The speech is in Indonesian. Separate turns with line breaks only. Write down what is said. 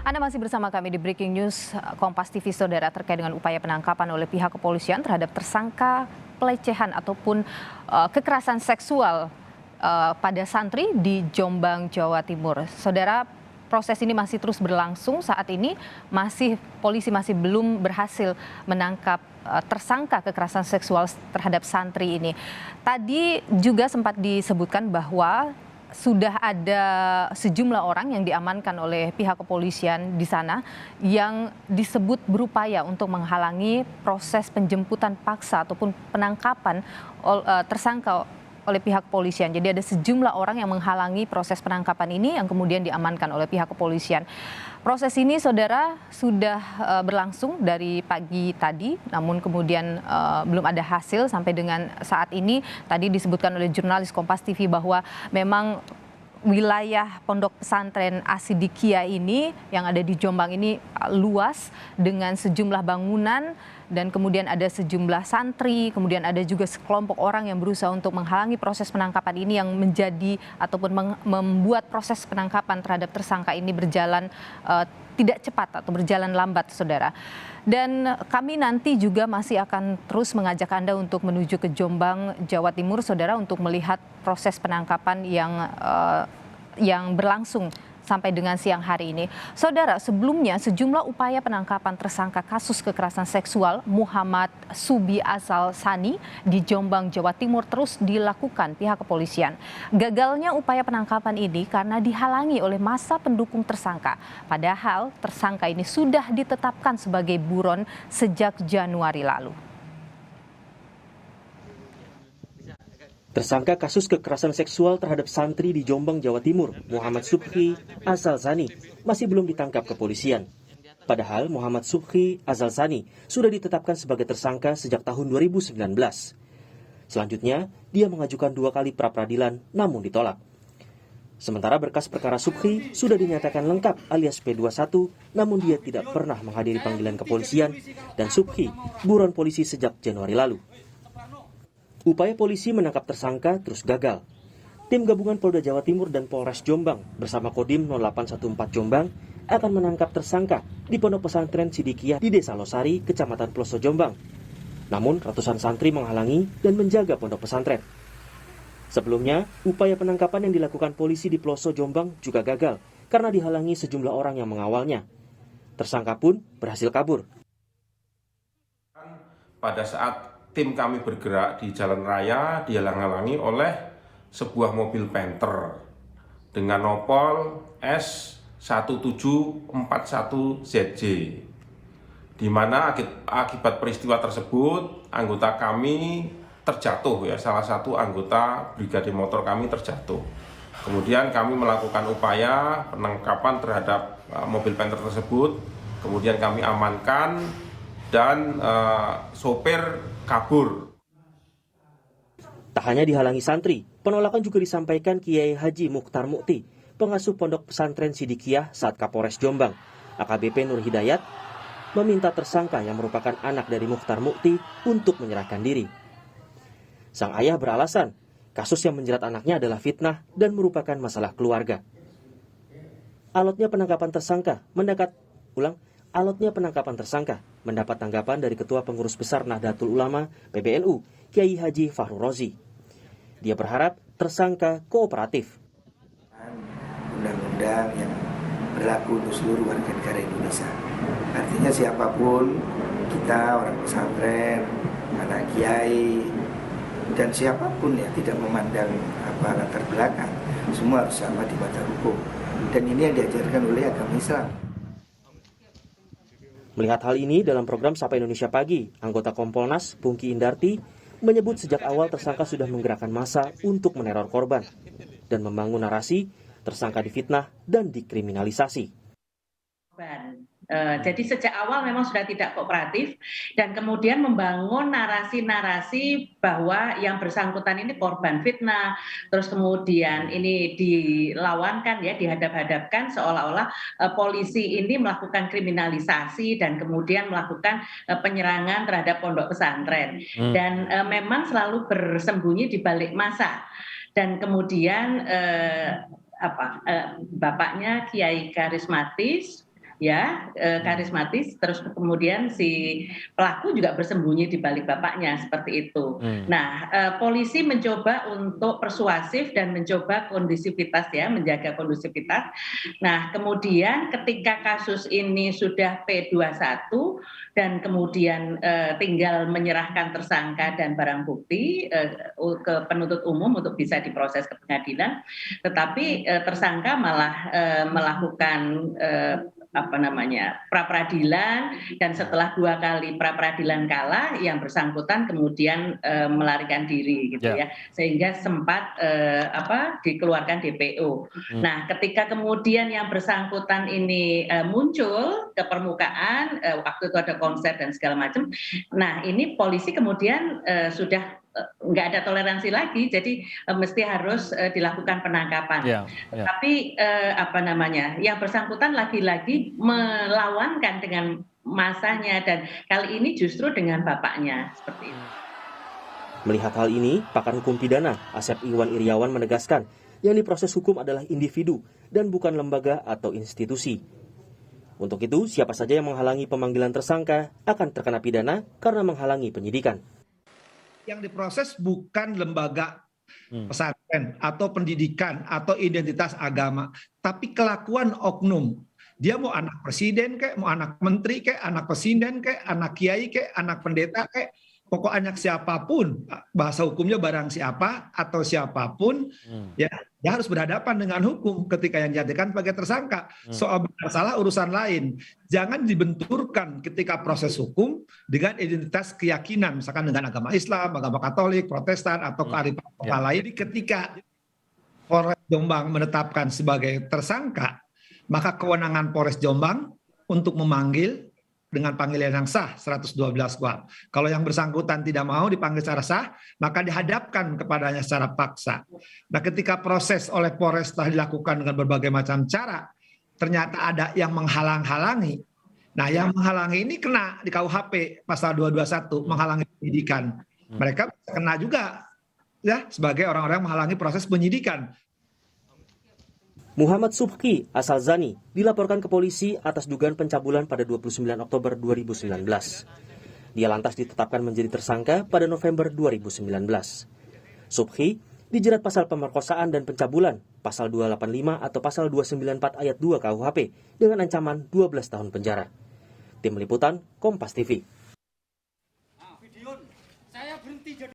Anda masih bersama kami di Breaking News Kompas TV, Saudara, terkait dengan upaya penangkapan oleh pihak kepolisian terhadap tersangka pelecehan ataupun kekerasan seksual pada santri di Jombang, Jawa Timur. Saudara, proses ini masih terus berlangsung. Saat ini polisi masih belum berhasil menangkap tersangka kekerasan seksual terhadap santri ini. Tadi juga sempat disebutkan bahwa sudah ada sejumlah orang yang diamankan oleh pihak kepolisian di sana yang disebut berupaya untuk menghalangi proses penjemputan paksa ataupun penangkapan tersangka oleh pihak kepolisian. Jadi ada sejumlah orang yang menghalangi proses penangkapan ini yang kemudian diamankan oleh pihak kepolisian. Proses ini, Saudara, sudah berlangsung dari pagi tadi, namun kemudian belum ada hasil sampai dengan saat ini. Tadi disebutkan oleh jurnalis Kompas TV bahwa memang wilayah pondok pesantren As-Sidikiyah ini yang ada di Jombang ini luas dengan sejumlah bangunan dan kemudian ada sejumlah santri, kemudian ada juga sekelompok orang yang berusaha untuk menghalangi proses penangkapan ini yang menjadi ataupun membuat proses penangkapan terhadap tersangka ini berjalan tidak cepat atau berjalan lambat, Saudara. Dan kami nanti juga masih akan terus mengajak Anda untuk menuju ke Jombang, Jawa Timur, Saudara, untuk melihat proses penangkapan yang berlangsung sampai dengan siang hari ini. Saudara, sebelumnya sejumlah upaya penangkapan tersangka kasus kekerasan seksual Muhammad Subi Azal Sani di Jombang, Jawa Timur terus dilakukan pihak kepolisian. Gagalnya upaya penangkapan ini karena dihalangi oleh massa pendukung tersangka. Padahal tersangka ini sudah ditetapkan sebagai buron sejak Januari lalu.
Tersangka kasus kekerasan seksual terhadap santri di Jombang, Jawa Timur, Muhammad Subhi Azal Sani, masih belum ditangkap kepolisian. Padahal Muhammad Subhi Azal Sani sudah ditetapkan sebagai tersangka sejak tahun 2019. Selanjutnya, dia mengajukan 2 kali pra-peradilan namun ditolak. Sementara berkas perkara Subhi sudah dinyatakan lengkap alias P21, namun dia tidak pernah menghadiri panggilan kepolisian dan Subhi buron polisi sejak Januari lalu. Upaya polisi menangkap tersangka terus gagal. Tim gabungan Polda Jawa Timur dan Polres Jombang bersama Kodim 0814 Jombang akan menangkap tersangka di Pondok Pesantren Sidikiyah di Desa Losari, Kecamatan Ploso, Jombang. Namun ratusan santri menghalangi dan menjaga pondok pesantren. Sebelumnya, upaya penangkapan yang dilakukan polisi di Ploso, Jombang juga gagal karena dihalangi sejumlah orang yang mengawalnya. Tersangka pun berhasil kabur.
Pada saat tim kami bergerak di jalan raya dihalang-halangi oleh sebuah mobil Panther dengan nopol S1741ZJ, di mana akibat peristiwa tersebut anggota kami terjatuh, salah satu anggota brigade motor kami terjatuh. Kemudian kami melakukan upaya penangkapan terhadap mobil Panther tersebut, kemudian kami amankan dan sopir kabur.
Tak hanya dihalangi santri, penolakan juga disampaikan Kiai Haji Mukhtar Mukti, pengasuh pondok pesantren Sidikiyah saat Kapolres Jombang, AKBP Nur Hidayat, meminta tersangka yang merupakan anak dari Mukhtar Mukti untuk menyerahkan diri. Sang ayah beralasan, kasus yang menjerat anaknya adalah fitnah dan merupakan masalah keluarga. Alotnya penangkapan tersangka mendapat tanggapan dari Ketua Pengurus Besar Nahdlatul Ulama PBNU, Kiai Haji Fahru Rozi. Dia berharap tersangka kooperatif.
Undang-undang yang berlaku untuk seluruh warga negara Indonesia. Artinya siapapun, kita orang pesantren, anak kiai, dan siapapun ya tidak memandang latar belakang, semua harus sama di mata hukum. Dan ini yang diajarkan oleh agama Islam.
Melihat hal ini dalam program Sapa Indonesia Pagi, anggota Kompolnas Pungki Indarti menyebut sejak awal tersangka sudah menggerakkan massa untuk meneror korban dan membangun narasi tersangka difitnah dan dikriminalisasi.
Jadi sejak awal memang sudah tidak kooperatif dan kemudian membangun narasi-narasi bahwa yang bersangkutan ini korban fitnah, terus kemudian ini dilawankan dihadap-hadapkan seolah-olah polisi ini melakukan kriminalisasi dan kemudian melakukan penyerangan terhadap pondok pesantren dan memang selalu bersembunyi di balik massa dan kemudian bapaknya kiai karismatis ya, karismatis, terus kemudian si pelaku juga bersembunyi di balik bapaknya seperti itu. Nah, polisi mencoba untuk persuasif dan mencoba kondusivitas ya, menjaga kondusivitas. Nah, kemudian ketika kasus ini sudah P21 dan kemudian tinggal menyerahkan tersangka dan barang bukti ke penuntut umum untuk bisa diproses ke pengadilan, tetapi tersangka malah melakukan pra-peradilan, dan setelah 2 kali pra-peradilan kalah, yang bersangkutan kemudian melarikan diri gitu ya, sehingga sempat dikeluarkan DPO. Nah, ketika kemudian yang bersangkutan ini muncul ke permukaan, waktu itu ada konser dan segala macam. Nah, ini polisi kemudian sudah nggak ada toleransi lagi, jadi mesti harus dilakukan penangkapan. Tapi yang bersangkutan lagi-lagi melawankan dengan masanya, dan kali ini justru dengan bapaknya seperti itu.
Melihat hal ini, pakar hukum pidana Asep Iwan Iriawan menegaskan yang diproses hukum adalah individu dan bukan lembaga atau institusi. Untuk itu, siapa saja yang menghalangi pemanggilan tersangka akan terkena pidana karena menghalangi penyidikan.
Yang diproses bukan lembaga pesantren atau pendidikan atau identitas agama, tapi kelakuan oknum. Dia mau anak presiden kek, mau anak menteri kek, anak presiden kek, anak kiai kek, anak pendeta kek, pokoknya siapapun, bahasa hukumnya barang siapa atau siapapun, ya dia harus berhadapan dengan hukum ketika yang dijadikan sebagai tersangka. Soal benar salah urusan lain. Jangan dibenturkan ketika proses hukum dengan identitas keyakinan, misalkan dengan agama Islam, agama Katolik, Protestan, atau kearifan lain. Ketika Polres Jombang menetapkan sebagai tersangka, maka kewenangan Polres Jombang untuk memanggil dengan panggilan yang sah 112 kuhap. Kalau yang bersangkutan tidak mau dipanggil secara sah, maka dihadapkan kepadanya secara paksa. Nah, ketika proses oleh Polres telah dilakukan dengan berbagai macam cara, ternyata ada yang menghalang-halangi. Nah, yang menghalangi ini kena di KUHP pasal 221, menghalangi penyidikan. Mereka kena juga ya sebagai orang-orang yang menghalangi proses penyidikan.
Muhammad Subhi Asalzani dilaporkan ke polisi atas dugaan pencabulan pada 29 Oktober 2019. Dia lantas ditetapkan menjadi tersangka pada November 2019. Subhi dijerat pasal pemerkosaan dan pencabulan, pasal 285 atau pasal 294 ayat 2 KUHP dengan ancaman 12 tahun penjara. Tim Liputan, Kompas TV.